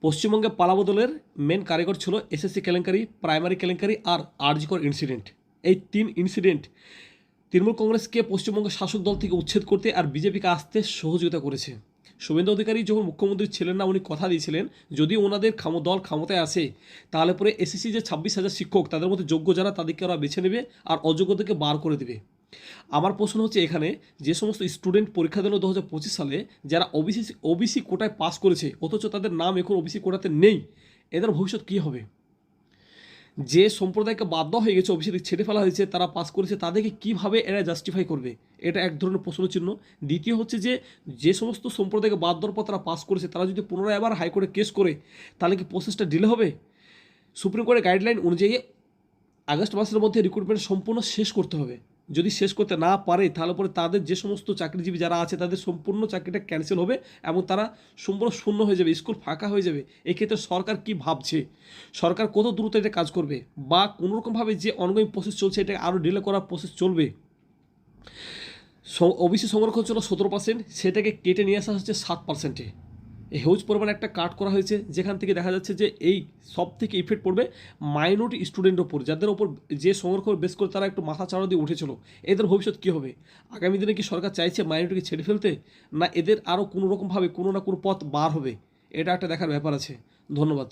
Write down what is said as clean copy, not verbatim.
পশ্চিমবঙ্গে পালাবদলের মেন কারিগর ছিল এসএসসি কেলেঙ্কারি, প্রাইমারি কেলেঙ্কারি আর আরজিকর ইনসিডেন্ট। এই 3 ইনসিডেন্ট তৃণমূল কংগ্রেসকে পশ্চিমবঙ্গ শাসক দল থেকে উচ্ছেদ করতে আর বিজেপিকে আসতে সহযোগিতা করেছে। শুভেন্দু অধিকারী যখন মুখ্যমন্ত্রী ছিলেন না, উনি কথা দিয়েছিলেন যদি ওনাদের দল ক্ষমতায় আসে তাহলে পরে এসএসসি যে 26,000 শিক্ষক তাদের মধ্যে যোগ্য যারা তাদেরকে ওরা বেছে নেবে আর অযোগ্যদেরকে বার করে দেবে। আমার প্রশ্ন হচ্ছে এখানে যে সমস্ত স্টুডেন্ট পরীক্ষা দিল 2025 সালে, যারা ওবিসি কোটায় পাস করেছে অথচ তাদের নাম এখন ওবিসি কোটাতে নেই, এদের ভবিষ্যৎ কী হবে? যে সম্প্রদায়কে বাধ্য হয়ে গেছে, ওবিসি ছেড়ে ফেলা হয়েছে, তারা পাস করেছে, তাদেরকে কীভাবে এরা জাস্টিফাই করবে? এটা এক ধরনের প্রশ্নচিহ্ন। দ্বিতীয় হচ্ছে যে সমস্ত সম্প্রদায়কে বাদ দেওয়ার পর তারা পাস করেছে, তারা যদি পুনরায় আবার হাইকোর্টে কেস করে তাহলে কি প্রসেসটা ডিলে হবে? সুপ্রিম কোর্টের গাইডলাইন অনুযায়ী আগস্ট মাসের মধ্যে রিক্রুটমেন্ট সম্পূর্ণ শেষ করতে হবে। যদি শেষ করতে না পারে তাহলে পরে তাদের যে সমস্ত চাকরিজীবী যারা আছে তাদের সম্পূর্ণ চাকরিটা ক্যান্সেল হবে এবং তারা সম্পূর্ণ শূন্য হয়ে যাবে, স্কুল ফাঁকা হয়ে যাবে। এক্ষেত্রে সরকার কি ভাবছে, সরকার কত দ্রুত এটা কাজ করবে, বা কোনোরকমভাবে যে অনগোয়িং প্রসেস চলছে এটা আরও ডিলে করার প্রসেস চলবে? ওবিসি সংরক্ষণ ছিল 17%, সেটাকে কেটে নিয়ে আসা হচ্ছে 7%-এ। হিউজ পরিমাণে একটা কাট করা হয়েছে, যেখান থেকে দেখা যাচ্ছে যে এই সব থেকে ইফেক্ট পড়বে মাইনরিটি স্টুডেন্টের ওপর, যাদের ওপর যে সংরক্ষণ বেশ করে তারা একটু মাথা চাড়া দিয়ে উঠেছিল। এদের ভবিষ্যৎ কী হবে? আগামী দিনে কি সরকার চাইছে মাইনরিটিকে ছেড়ে ফেলতে, না এদের আরও কোনো রকমভাবে কোনো না কোনো পথ বার হবে? এটা একটা দেখার ব্যাপার আছে। ধন্যবাদ।